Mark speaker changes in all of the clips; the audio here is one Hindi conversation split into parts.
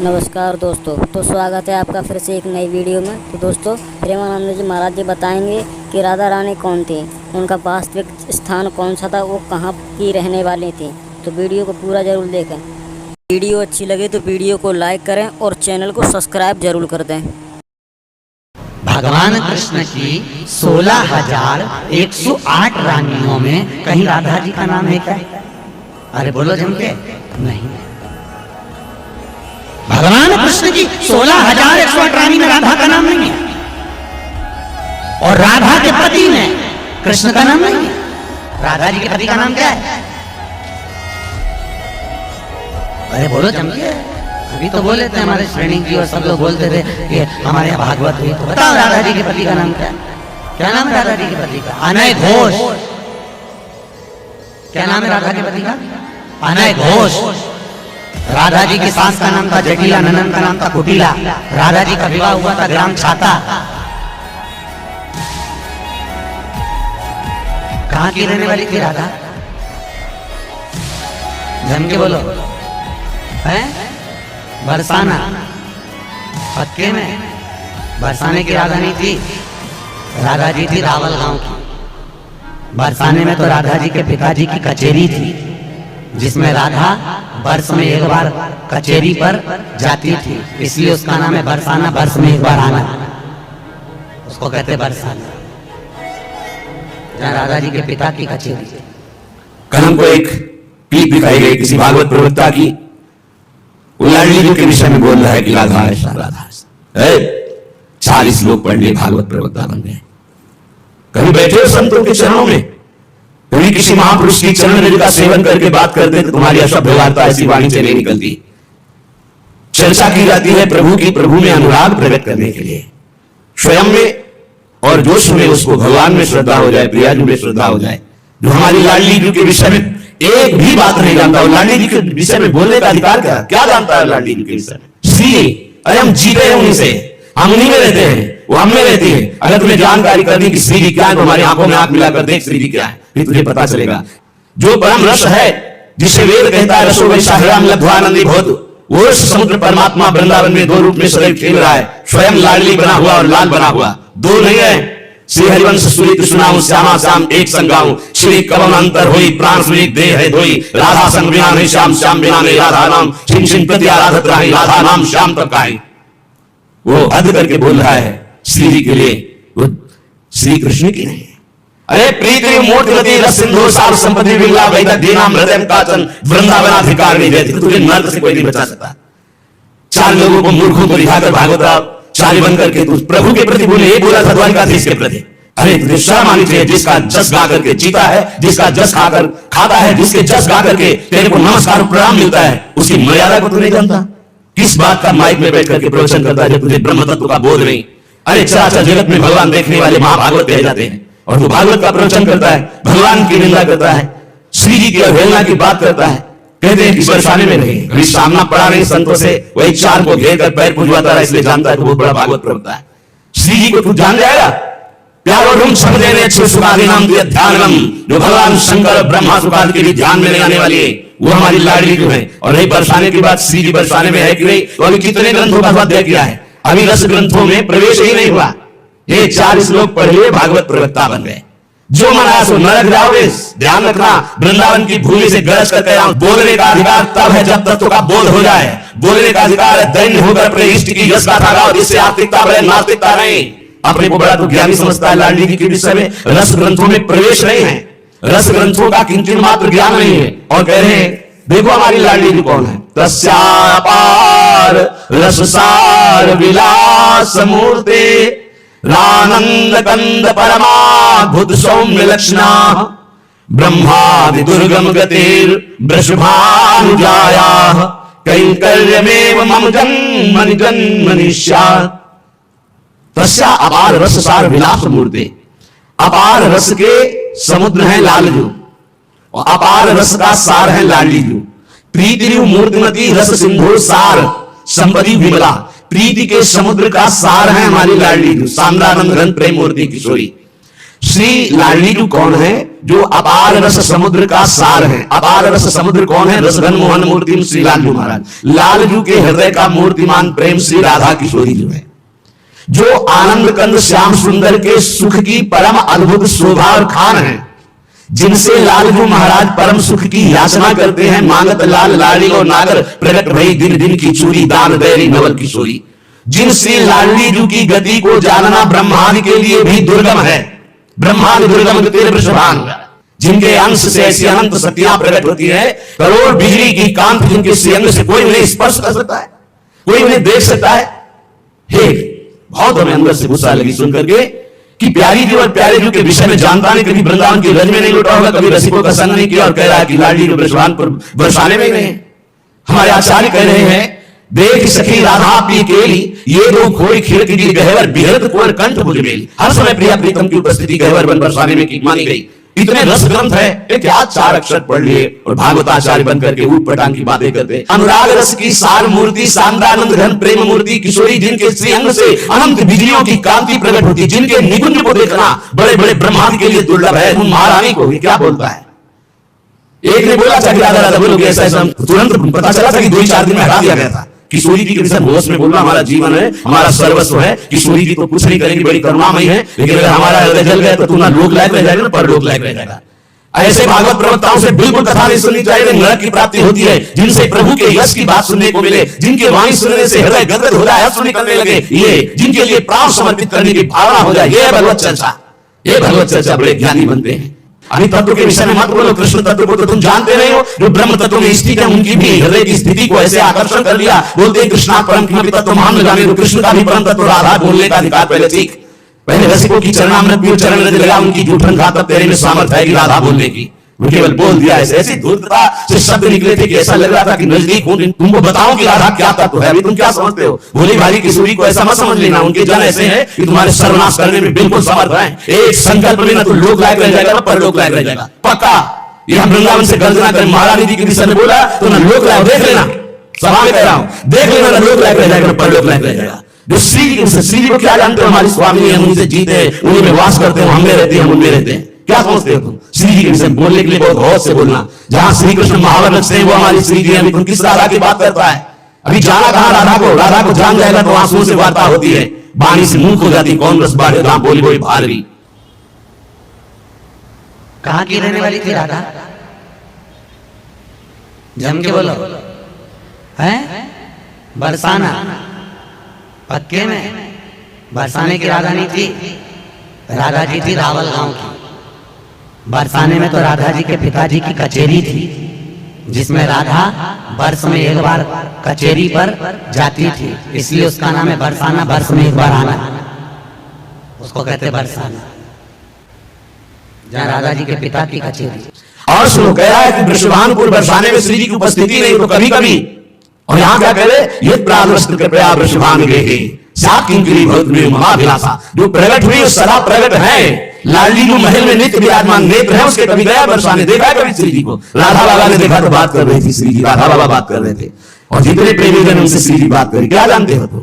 Speaker 1: नमस्कार दोस्तों, तो स्वागत है आपका फिर से एक नई वीडियो में। तो दोस्तों, प्रेमानंद जी महाराज जी बताएंगे कि राधा रानी कौन थी, उनका वास्तविक स्थान कौन सा था, वो कहाँ की रहने वाली थी। तो वीडियो को पूरा जरूर देखें। वीडियो अच्छी लगे तो वीडियो को लाइक करें और चैनल को सब्सक्राइब जरूर कर दें।
Speaker 2: भगवान कृष्ण की 16,108 रानियों में कहीं राधा जी का नाम है क्या? अरे बोलो जम के नहीं। भगवान कृष्ण की 16,108 रानी में राधा का नाम नहीं है, और राधा के पति में कृष्ण का नाम नहीं है। राधा जी के पति का नाम क्या है? अरे बोलो जम के। अभी तो बोले थे हमारे श्रेणी जी और सब लोग बोलते थे कि हमारे यहाँ भागवत हुई, तो बताओ राधा जी के पति का नाम क्या है? क्या नाम है राधा जी के पति का? अनय घोष। क्या नाम है राधा के पति का? अनय घोष। राधा जी की सास का नाम था जटिला, ननन का नाम था कुटिला। राधा जी का विवाह हुआ था ग्राम छाता। कहाँ की रहने वाली थी राधा? जम के बोलो। है बरसाना। पक्के में बरसाने की राधा नहीं थी, राधा जी थी रावल गांव की। बरसाने में तो राधा जी के पिताजी की कचेरी थी, जिसमें राधा वर्ष में एक बार कचेरी पर जाती थी, इसलिए उसका नाम है बरसाना। वर्ष में एक बार आना, उसको कहते बरसाना, जहाँ राधा जी के पिता की कचेरी थी।
Speaker 3: कल हमको एक क्लिप दिखाई गई किसी भागवत प्रवक्ता की, वो लाडली जी के विषय में बोल रहा है कि राधा ऐसा राधा ऐसा। 40 लोग पढ़ लिए, भागवत प्रवक्ता बन गए। कभी बैठे हो संतों के चरणों में, कभी किसी महापुरुष की चरण रज का सेवन करके बात करते तो तुम्हारी अशुद्ध वार्ता ऐसी वाणी से नहीं निकलती। चर्चा की जाती है प्रभु की, प्रभु में अनुराग प्रकट करने के लिए, स्वयं में और जो सुने उसको भगवान में श्रद्धा हो जाए, प्रियाजू में श्रद्धा हो जाए। जो हमारी लाडली जी के विषय में एक भी बात नहीं जानता, और लाडली जी के विषय में बोलने का अधिकार क्या जानता है लाडली जी के विषय में? श्री, अरे हम जीते हैं उन्हीं से, हम उन्हीं में रहते हैं, वो हम में रहती है। अगर तुम्हें जानकारी करनी कि श्री जी क्या है तो हमारी आंखों में आंख मिलाकर देख श्री जी क्या है, फिर तुझे पता चलेगा। जो परम रस है, जिसे वेद कहता है रसो वैसा हृदय लब्ध्वानंदी भूत, वो समुद्र परमात्मा वृंदावन में दो रूप में सदैव खेल रहा है, स्वयं लाडली बना हुआ और लाल बना हुआ, दो नहीं है। श्री हरिवंश सुनित सुनाऊं, श्यामा श्याम एक संगाऊं, श्री कवन अंतर होई, प्राण सुनी देह है धोई, राधा संग बिना नहीं श्याम, श्याम बिना नहीं राधा नाम, छिन छिन प्रति आराधत रही, राधा नाम श्याम तब काहे। वो हद करके बोल रहा है श्री जी के लिए, वो श्री कृष्ण की नहीं। अरे प्रीति मोटगति रस सिंधु सार संपत्ति विला वैदक दीनाम हृदय काचन वृंदावनाधिकार नहीं देती, तुझे नर्क से कोई नहीं बचा सकता। 4 लोगों को मूर्खों को दिखाकर भागवत चाली बन करके तू प्रभु के प्रति बोले, ये बोला था द्वारिकाधीश के प्रति। अरे तुझे शर्म आनी चाहिए, जिसका जस गा करके जीता है, जिसका जस खाकर खाता है, जिसके जस गा करके तेरे को नमस्कार प्रणाम मिलता है, उसकी मर्यादा को तू नहीं जानता। किस बात का माइक में बैठ करके प्रवचन करता है जब तुझे ब्रह्म तत्व का बोध नहीं? अरे चराचर जगत में भगवान देखने वाले महाभागवत कहे जाते हैं, और तू भागवत का प्रवचन करता है, भगवान की निंदा करता है, श्री जी की अवहेलना की बात करता है। कहते हैं कि बरसाने में नहीं, कभी सामना पड़ा नहीं संतों से, वही 4 को घेर कर पैर पुजवाता रहा, इसलिए जानता है कि बहुत बड़ा भागवत प्रवक्ता है। श्री जी को तू जान जाएगा। प्यारो ढूंढ समझे ने सुखादि नाम दिया ध्यानम, जो भगवान शंकर ब्रह्मा सुखादि के भी ध्यान में ले आने वाली है, वो हमारी लाडली जो है। और नहीं बरसाने की बात, श्री जी बरसाने में है कि नहीं? तो अभी कितने ग्रंथों का स्वाध्याय किया है, अभी रस ग्रंथों में प्रवेश ही नहीं हुआ। ये 40 लोग पढ़ लिए, भागवत प्रवक्ता बन गए। जो मना सो नरक जाओगे। ध्यान रखना, वृंदावन की भूमि से गरज कर कह रहा हूं, बोलने का अधिकार तब है जब तत्व का बोध हो जाए। बोलने का अधिकार है दैन्य होकर अपने इष्ट की यश गाथा गाओ, जिससे आस्तिकता बढ़े, नास्तिकता नहीं। अपने को बड़ा तो ज्ञानी समझता है, लाडली जी के विषय में रस ग्रंथों में प्रवेश नहीं है, रस ग्रंथों का किंचित मात्र ज्ञान नहीं है। और कह रहे हैं देखो हमारी लाडली जी कौन है? तस्यापार रससार विलास मूर्ते, रानंद कंद परमाद्भुत सौम्य लक्षणा, ब्रह्मादि दुर्गम गतिर वृषभानुजाया, कैंकर्यमेव मम जन्म जन्मनिष्या। तस्या अपार रस सार विलास मूर्ते, अपार रस के समुद्र है लालजू, और अपार रस का सार है लाडली जू। प्रीति मूर्तिमती रस सिंधु सार संपत्ति विमला, प्रीति के समुद्र का सार है हमारी लाडली जू। सांद्रानंद ग्रंथ प्रेम मूर्ति किशोरी, श्री लाडली कौन है? जो अपार रस समुद्र का सार है। अपार रस समुद्र कौन है? रसघन मोहन मूर्ति श्री लालजू महाराज। लालजू के हृदय का मूर्तिमान प्रेम श्री राधा किशोरी जी है, जो आनंद कंद श्याम सुंदर के सुख की परम अद्भुत शोभा और खान है, जिनसे लालजू महाराज परम सुख की याचना करते हैं। मांगत लाल लाड़ी और नागर, प्रगट भई दिन दिन की चूरी, दान दैरी नवल किशोरी। जिन श्री लाडली जू की गति को जानना ब्रह्मांड के लिए भी दुर्गम है। ब्रह्मांड दुर्गम तेरे वृषभान, जिनके अंश से ऐसी अनंत शक्तियां प्रकट होती है। करोड़ बिजली की कांति जिनके श्रीअंग से कोई उन्हें स्पर्श कर सकता है, कोई उन्हें देख सकता है। हे बहुत हमें अंदर से गुस्सा लगी सुनकर के कि प्यारी जी और प्यारे जी के विषय में जानता नहीं, कभी वृंदावन की रज में नहीं लुटा होगा, कभी रसिकों का संग नहीं किया, और कह रहा है कि लाडली को वृषभान पर बरसाने में ही नहीं। हमारे आचार्य कह रहे हैं, देख सखी राधा पी केली, ये दो खोई खिड़की की गहवर, बिहरत कुंवर कंठ भुज मेली। हर समय प्रिया प्रीतम की उपस्थिति गहवर बन बरसाने में की मानी गई। इतने रस ग्रंथ है, क्या 4 अक्षर पढ़ लिए और भागवताचार्य बनकर के ऊट पटांग की बातें करते। अनुराग रस की सार मूर्ति, शानदानंद घन प्रेम मूर्ति किशोरी, जिनके श्रीअंग से अनंत बिजलियों की कांति प्रकट होती, जिनके निकुंज को देखना बड़े बड़े ब्रह्मांड के लिए दुर्लभ है। तुम महारानी को क्या बोलता है? एक ने बोला था कि राधा राधा बोलोगे ऐसा ऐसा, तुरंत पता चला था कि 2-4 दिन में हटा दिया गया था। किशोरी जी के विषय होश में बोलना हमारा जीवन है, हमारा सर्वस्व है। किशोरी जी तो कुछ नहीं करेंगी, बड़ी करुणामयी है, लेकिन अगर हमारा हृदय जल गया तो तू ना लोक लायक रह जाएगा ना परलोक लायक रह जाएगा। ऐसे भागवत प्रवक्ताओं से बिल्कुल कथा नहीं सुननी चाहिए। नरक की प्राप्ति होती है। जिनसे प्रभु के यश की बात सुनने को मिले, जिनके वाणी सुनने से हृदय गदगद हो जाए, हर्ष निकलने लगे, ये जिनके लिए प्राण समर्पित करने की भावना हो जाए, ये भगवत चर्चा। ये भगवत चर्चा बड़े ज्ञानी बनते हैं। अभी तत्व के विषय में मत बोलो, कृष्ण तत्व को तो तुम जानते नहीं हो। जो ब्रह्म तत्व में स्थित है, उनकी भी हृदय की स्थिति को ऐसे आकर्षण कर लिया। बोलते हैं कृष्णा परम किमपि तत्व महान न जाने, तो कृष्ण का भी परम तत्व राधा बोलने का अधिकार पहले सीख। पहले रसिकों की चरणामृत भी चरण रज लगा, उनकी जूठन खा, तब तेरे में सामर्थ्य है कि राधा बोलने की। वो केवल बोल दिया, ऐसी धूर्तता से शब्द निकले थे कि ऐसा लग रहा था कि नजदीक हूं। तुमको बताऊं कि राधा क्या तत्व है, अभी तुम क्या समझते हो? भोली भाली किशोरी को ऐसा मत समझ लेना। उनके जन ऐसे हैं कि तुम्हारे सर्वनाश करने में बिल्कुल समर्थ हैं। एक संकल्प में ना तो लोक लायक रह जाएगा ना परलोक लायक रह जाएगा, पक्का। ये हम वृंदावन से गर्जना करें, महारानी जी के विषय में बोला तो ना लोक लायक, देख लेना, सभा में कह रहा हूं, देख लेना, ना लोक लायक रह जाएगा ना परलोक लायक रह जाएगा। जो श्री जी को क्या जानते हो? हमारी स्वामी हम उनसे जीते हैं, उन्हीं में वास करते हैं, हम में रहते हैं, हम उनमें रहते हैं। क्या समझते हो तुम? श्री जी के विषय में बोलने के लिए बहुत होश से बोलना। जहां श्री कृष्ण महावर रचते हैं वो हमारी श्री जी। अभी तुम किस राधा की बात करता है? अभी जाना कहां राधा को? राधा को जान जाएगा तो आंसुओं से वार्ता होती है, वाणी से मुंह हो जाती। कौन रस बाढ़े जहां बोली बोली भारी।
Speaker 2: कहां की रहने वाली थी राधा? जम के बोलो। है बरसाना, पक्के में बरसाने की राधा नहीं थी। राधा जी थी रावल गांव की। बरसाने में तो राधा जी के पिताजी की कचेरी थी, जिसमें राधा वर्ष में एक बार कचेरी पर जाती थी, इसलिए उसका नाम है बरसाना। वर्ष में एक बार आना, उसको कहते बरसाना, जहां राधा जी के पिता की कचेरी।
Speaker 3: और सुनो, कह रहा है कि वृषभानुपुर बरसाने में श्री जी की उपस्थिति नहीं तो कभी कभी। और यहां क्या कह रहे? ये प्रादृष्ट कृपया वृषभानु गे साकिंकरी भक्त में महाभिलाषा। जो प्रकट हुई सदा प्रकट है। लाडली जो महल में नित्य विराजमान नेत्र है उसके, कभी गया बरसाने, देखा है कभी श्री जी को? राधा बाबा ने देखा तो बात कर रही थी श्री जी, राधा बाबा बात कर रहे थे, और जितने प्रेमी जन उनसे श्री जी बात करी। क्या जानते हो तुम?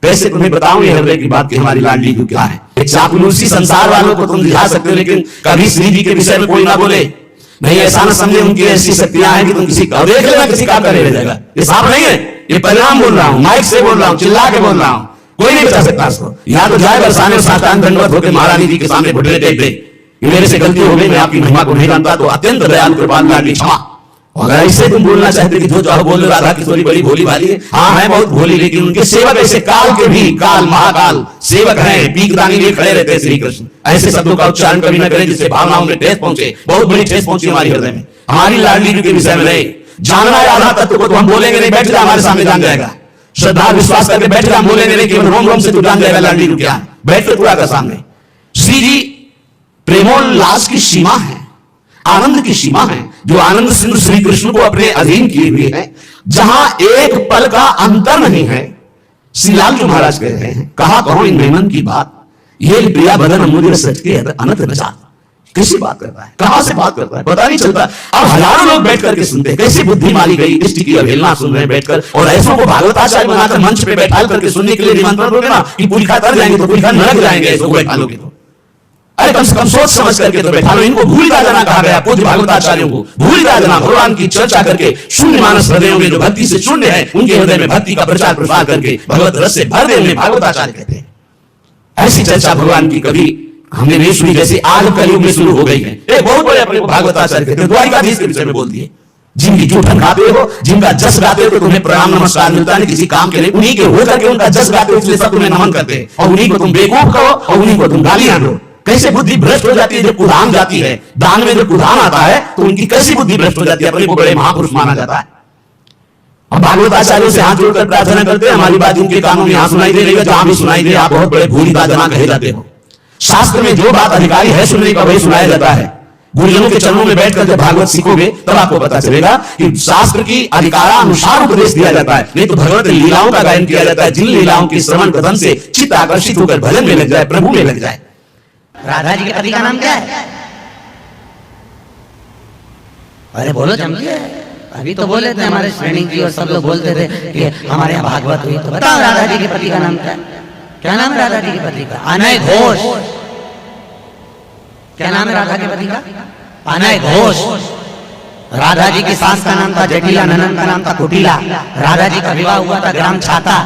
Speaker 3: कैसे तुम्हें बताऊं ये हृदय की बात कि हमारी लाडली को क्या है। एक चापलूसी संसार वालों को तुम दिखा सकते हो, लेकिन कभी श्री जी के विषय में कोई ना बोले। नहीं, ऐसा ना समझे उनकी ऐसी शक्तियां हैं कि तुम किसी का देख लेना, किसी काम का नहीं रह जाएगा। ये साफ नहीं है, ये परिणाम बोल रहा हूं, माइक से बोल रहा हूं, चिल्ला के बोल रहा हूं। कोई नहीं बचा सकता इसको। या तो जाए बरसाने और साष्टांग दंडवत होकर महारानी जी के सामने घुटने टेक दे, मेरे से गलती हो गई, मैं आपकी महिमा को नहीं जानता, तो अत्यंत दयालु कृपाल लाडली क्षमा। अगर ऐसे तुम बोलना चाहते कि जो चाहो बोल लो, राधा किशोरी बड़ी भोली भाली है, हाँ है बहुत भोली, लेकिन उनके सेवक ऐसे काल के भी काल महाकाल सेवक हैं, पीकदानी लिए खड़े रहते हैं श्री कृष्ण। ऐसे शब्दों का उच्चारण कभी न करें जिससे भावनाओं में ठेस पहुंचे। बहुत बड़ी ठेस पहुंची हमारी हृदय में। हमारी लाडली जी के विषय में नहीं जानना है राधा तत्व को, तो हम बोलेंगे नहीं, बैठ जा हमारे सामने जान जाएगा। श्रद्धा विश्वास करके बैठ जा, हम बोलेंगे नहीं, केवल रोम रोम से तू जान जाएगा लाडली जी क्या है। बैठ के पूरा का सामने। श्री जी प्रेमोल्लास की सीमा है, आनंद की सीमा है, जो आनंद सिंधु श्री कृष्ण को अपने अधीन किए हुए हैं, जहां एक पल का अंतर नहीं है। श्री लालजू महाराज कह रहे हैं, कहा कहो इन मेमन की बात, ये प्रिया बदन अमूल्य सच के अनंत नचा। कैसी बात कर रहा है, कहां से बात कर रहा है, पता नहीं चलता। अब हजारों लोग बैठ करके सुनते हैं, कैसी बुद्धि मारी गई, दृष्टि की अवहेलना सुन रहे हैं बैठकर। और ऐसों को भागवताचार्य बनाकर मंच पे बैठा करके सुनने के लिए निमंत्रण दोगे ना कि पूरी खा कर जाएंगे तो पूरी खा नरक जाएंगे, ऐसो बैठा लोगे तो। अरे कम से कम सोच समझ करके तो बैठा लो। इनको भूलिदा जना कहा गया, पूज्य भागवताचार्यों को भूलिदा जना, भगवान की चर्चा करके शून्य मानस हृदयों में जो भक्ति से शून्य है उनके हृदय में भक्ति का प्रचार प्रसार करके भगवत रस से भर दे, उन्हें भागवताचार्य कहते हैं। ऐसी चर्चा भगवान की कभी हमने नहीं सुनी जैसे आज कलयुग में शुरू हो गई है। एक बहुत बड़े अपने को भागवताचार्य कहते हैं, द्वारिकाधीश के विषय में बोल दिए। जिनकी जूठन खाते हो, जिनका जस गाते हो तो तुम्हें प्रणाम नमस्कार मिलता है किसी काम के लिए, उन्हीं के होकर के उनका जस गाते हो इसलिए सब तुम्हें नमन करते हैं, और उन्हीं को तुम बेवकूफ कहो और उन्हीं को तुम गालियां दो। कैसे बुद्धि भ्रष्ट हो जाती है जब कुधान जाती है। दान में जब कुधान आता है तो उनकी कैसी बुद्धि भ्रष्ट हो जाती है, अपने को बड़े महापुरुष माना जाता है। और भागवताचार्यों से हाथ जोड़कर प्रार्थना करते हैं, हमारी बात इनके कानों में यहाँ सुनाई दे रही है, जहां भी सुनाई दे आप बहुत बड़े भूलिदा जना कहे जाते हो। शास्त्र में जो बात अधिकारी है सुनने का वही सुनाया जाता है। गुरुजनों के चरणों में बैठकर जब भागवत सीखोगे तब आपको पता चलेगा कि शास्त्र की अधिकारानुसार उपदेश दिया जाता है, नहीं तो भगवत लीलाओं का गायन किया जाता है। जिन लीलाओं के श्रवण कथन से चित्त आकर्षित होकर भजन में लग जाए, प्रभु में लग जाए।
Speaker 2: राधा जी के पति का नाम क्या है? अरे बोलो जमके, अभी तो बोले थे हमारे श्रेणी जी और सब लोग बोलते थे कि हमारे यहाँ भागवत हुई, तो बताओ राधा जी के पति का नाम क्या है? क्या नाम है राधा जी के पति का? अनय घोष। क्या नाम है राधा के पति का? अनय घोष। राधा जी की सास का नाम था जटिला, ननन का नाम था कुटिला। राधा जी का विवाह हुआ था ग्राम छाता।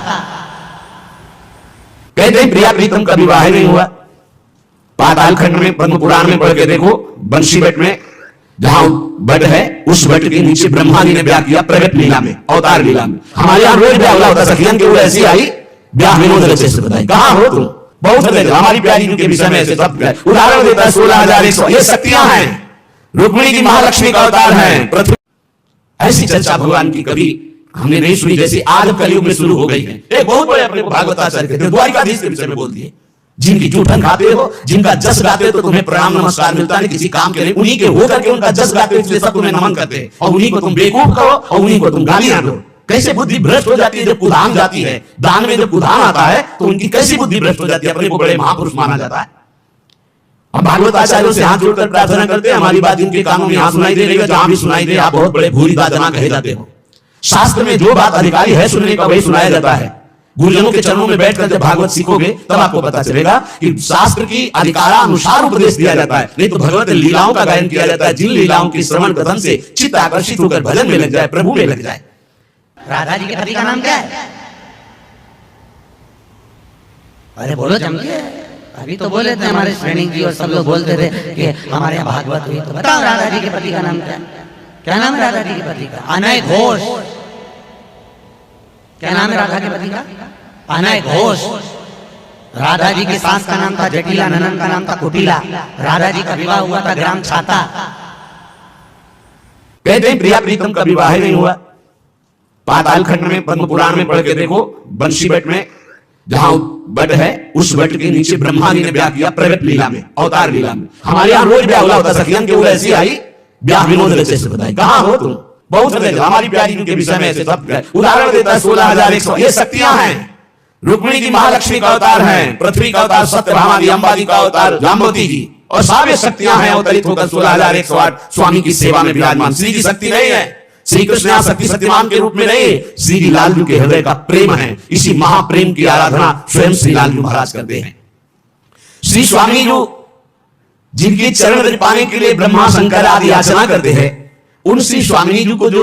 Speaker 3: कहते हैं प्रिया प्रीतम का विवाह नहीं हुआ। पाताल खंड में पद्म पुराण में पढ़ के देखो, बंशी बट में जहां बट है उस बट के नीचे ब्रह्मा जी ने ब्याह किया प्रगट लीला में, अवतार लीला में। हमारे यहाँ रोज ब्याह होता, सखियन के वो ऐसी आई ब्याह विनोद रचे से बताई। कहां हो तुम? बहुत हृदय हमारी प्यारी के विषय में ऐसे सब उदाहरण देता है। 16,100 ये शक्तियां हैं, रुक्मिणी की महालक्ष्मी का अवतार है पृथ्वी। ऐसी चर्चा भगवान की कभी हमने नहीं सुनी जैसे आज कलयुग में शुरू हो गई है। एक बहुत बड़े अपने को भागवताचार्य कहते हैं, द्वारिकाधीश के विषय में बोल दिए। जिनकी जूठन खाते हो, जिनका जस गाते हो तो तुम्हें प्रणाम नमस्कार मिलता है किसी काम के लिए, उन्हीं के होकर के उनका जस गाते हो इसलिए सब तुम्हें नमन करते हैं, और उन्हीं को तुम बेवकूफ कहो और उन्हीं को तुम गालियां दो। कैसे बुद्धि भ्रष्ट हो जाती है जब कुधान जाती है। दान में जब कुधान आता है तो उनकी कैसी बुद्धि भ्रष्ट हो जाती है, अपने को बड़े महापुरुष माना जाता है। हम भागवताचार्यों से हाथ जोड़कर प्रार्थना करते हैं, हमारी बात इनके कानों में यहाँ सुनाई दे रही है, जहां भी सुनाई दे आप बहुत बड़े भूलिदा जना कहे जाते हो। शास्त्र में जो बात अधिकारी है सुनने का वही सुनाया जाता है। गुरुजनों के चरणों में बैठकर जब भागवत सीखोगे तब आपको पता चलेगा कि शास्त्र की अधिकारानुसार उपदेश दिया जाता है, नहीं तो भगवत लीलाओं का गायन किया जाता है। जिन लीलाओं के श्रवण कथन से चित्त आकर्षित होकर भजन में लग जाए, प्रभु में लग जाए।
Speaker 2: राधा जी के पति का नाम क्या है? अरे बोलो जमके, अभी तो बोले थे हमारे श्रेणी जी और सब लोग बोलते थे कि हमारे यहाँ भागवत हुई, तो बताओ राधा जी के पति का नाम क्या है? क्या नाम है राधा जी के पति का? अनय घोष। क्या नाम है राधा के पति का? अनय घोष। राधा जी की सास का नाम था जटिला, ननन का नाम था कुटिला। राधा जी का विवाह हुआ था ग्राम छाता।
Speaker 3: कहते हैं प्रिया प्रीतम का विवाह नहीं हुआ। पाताल खंड में पद्म पुराण में पढ़ के देखो, बंशी बट में जहां बट है उस बट के नीचे ब्रह्मा जी ने ब्याह किया प्रगट लीला में, अवतार लीला में। हमारे यहाँ रोज ब्याह होता, सखियन के वो ऐसी आई ब्याह विनोद रचे से बताई। कहां हो तुम? बहुत हृदय हमारी प्यारी के विषय में ऐसे सब उदाहरण देता है। 16,100 ये शक्तियां हैं, रुक्मिणी की महालक्ष्मी का अवतार है, पृथ्वी का अवतार सत्यभामा जी, अंबा जी का अवतार जाम्बवती जी, और सारे शक्तियां हैं अवतरित होकर 16,108 स्वामी की सेवा में विराजमान। श्री की शक्ति नहीं है, श्री कृष्ण यहाँ शक्ति शक्तिमान के रूप में नहीं, श्री लालजू के हृदय का प्रेम है। इसी महाप्रेम की आराधना स्वयं श्री लालजू महाराज करते हैं। श्री स्वामी जो जिनके चरण रज पाने के लिए ब्रह्मा शंकर आदि याचना करते हैं, उन श्री स्वामी जी को जो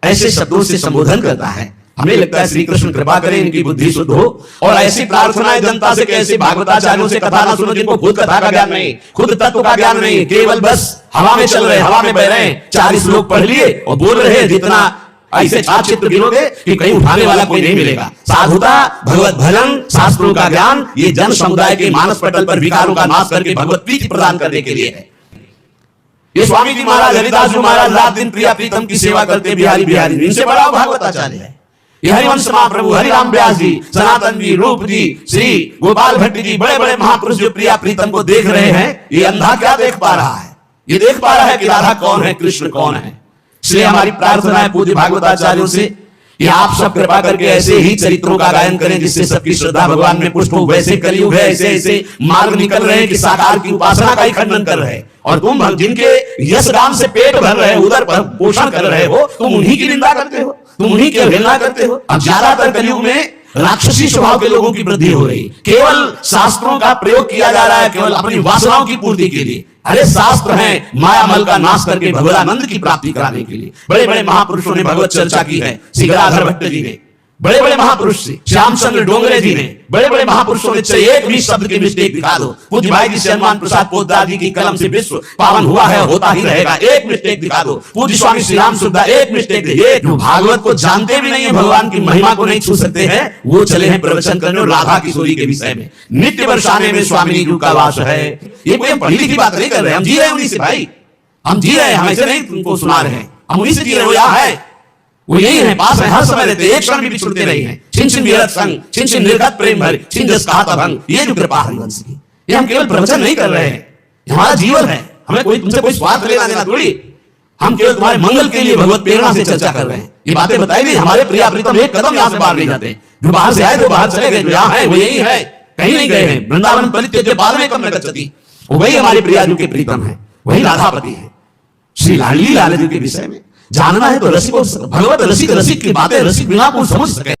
Speaker 3: ऐसे शब्दों से संबोधन करता है, हमें लगता है श्री कृष्ण कृपा करें इनकी बुद्धि शुद्ध हो। और ऐसी प्रार्थनाएं जनता से कैसे भागवताचार्यों से कथा ना सुनो जिनको खुद कथा का ज्ञान नहीं, खुद तत्व का ज्ञान नहीं, केवल बस हवा में चल रहे, हवा में बह रहे हैं। 40 लोग पढ़ लिए और बोल रहे हैं, जितना ऐसे छात्र चित्र गिनोगे कि कहीं उठाने वाला कोई नहीं मिलेगा। साधुता, भगवत भजन, शास्त्रों का ज्ञान, ये जन समुदाय के मानस पटल पर विकारों का नाश करके भगवत प्रीति प्रदान करने के लिए है। ये स्वामी जी महाराज, हरिदास जी महाराज रात दिन प्रिया प्रीतम की सेवा करते बिहारी बिहारी, इनसे बड़ा भागवताचार्य है। ये हरिवंश महाप्रभु हरिराम व्यास जी, सनातन जी, रूप जी, श्री गोपाल भट्ट जी, बड़े बड़े महापुरुष जो प्रिया प्रीतम को देख रहे हैं, ये अंधा क्या देख पा रहा है? ये देख पा रहा है कि राधा कौन है, कृष्ण कौन है। इसलिए हमारी प्रार्थना है पूज्य भागवताचार्यों से, ये आप सब कृपा करके ऐसे ही चरित्रों का गायन करें जिससे सबकी श्रद्धा भगवान में पुष्ट हो। वैसे कलयुग है, ऐसे ऐसे मार्ग निकल रहे हैं कि साकार की उपासना का ही खंडन कर रहे हैं, और तुम जिनके यश गान से पेट भर रहे हो, उधर पोषण कर रहे हो, तुम उन्हीं की निंदा करते हो, तुम उन्हीं की अवहेलना करते हो। अब ज्यादातर कलयुग में राक्षसी स्वभाव के लोगों की वृद्धि हो रही, केवल शास्त्रों का प्रयोग किया जा रहा है केवल अपनी वासनाओं की पूर्ति के लिए। अरे शास्त्र हैं मायामल का नाश करके भगवदानंद की प्राप्ति कराने के लिए। बड़े बड़े महापुरुषों ने भगवत चर्चा की है, श्री गदाधर भट्ट जी ने, बड़े बड़े महापुरुष से श्यामचंद्र डोंगरे जी ने, बड़े बड़े महापुरुषों ने एक भी शब्द की मिस्टेक दिखा दो, पूज्य भाई जी हनुमान प्रसाद पोद्दार जी की कलम से विश्व पावन हुआ है, होता ही रहेगा, एक मिस्टेक दिखा दो। पूज्य स्वामी श्री राम सुद्धा एक मिस्टेक ये जो भागवत को जानते भी नहीं है, भगवान की महिमा को नहीं छू सकते हैं, वो चले हैं प्रवचन करने और राधा किशोरी के विषय में नित्य बरसाने में स्वामी जी का वास है। ये कोई हम पढ़ी लिखी बात नहीं कर रहे, हम जी रहे हैं उन्हीं से भाई, हम जी रहे हैं, हम ऐसे नहीं तुमको सुना रहे हैं, हम उन्हीं से जी रहे हो। यहाँ है वो यही है, पास है, हर समय रहते, एक क्षण भी बिछुड़ते नहीं है। छिन छिन विरत संग, छिन छिन निर्गत प्रेम भर, छिन जस कहा तभंग, ये जो कृपा हरिवंश की, ये हम केवल प्रवचन नहीं कर रहे हैं, हमारा जीवन है, हमें कोई तुमसे कोई स्वार्थ लेना देना थोड़ी, हम केवल तुम्हारे मंगल के लिए भगवत प्रेरणा से चर्चा कर रहे हैं। ये बातें बताई नहीं, हमारे प्रिया प्रीतम एक कदम यहाँ से बाहर नहीं जाते, जो बाहर से आए तो बाहर चले गए, जो यहाँ है वो यही है, कहीं नहीं गए हैं। वृंदावन परित्यज्य पादमे कम न गच्छति, वही हमारे प्रियाजू के प्रीतम है, वही राधापति है। श्री लाडली लाल जी के विषय में जानना है तो रसिक भगवत रसिक की बातें रसिक बिना को समझ सके।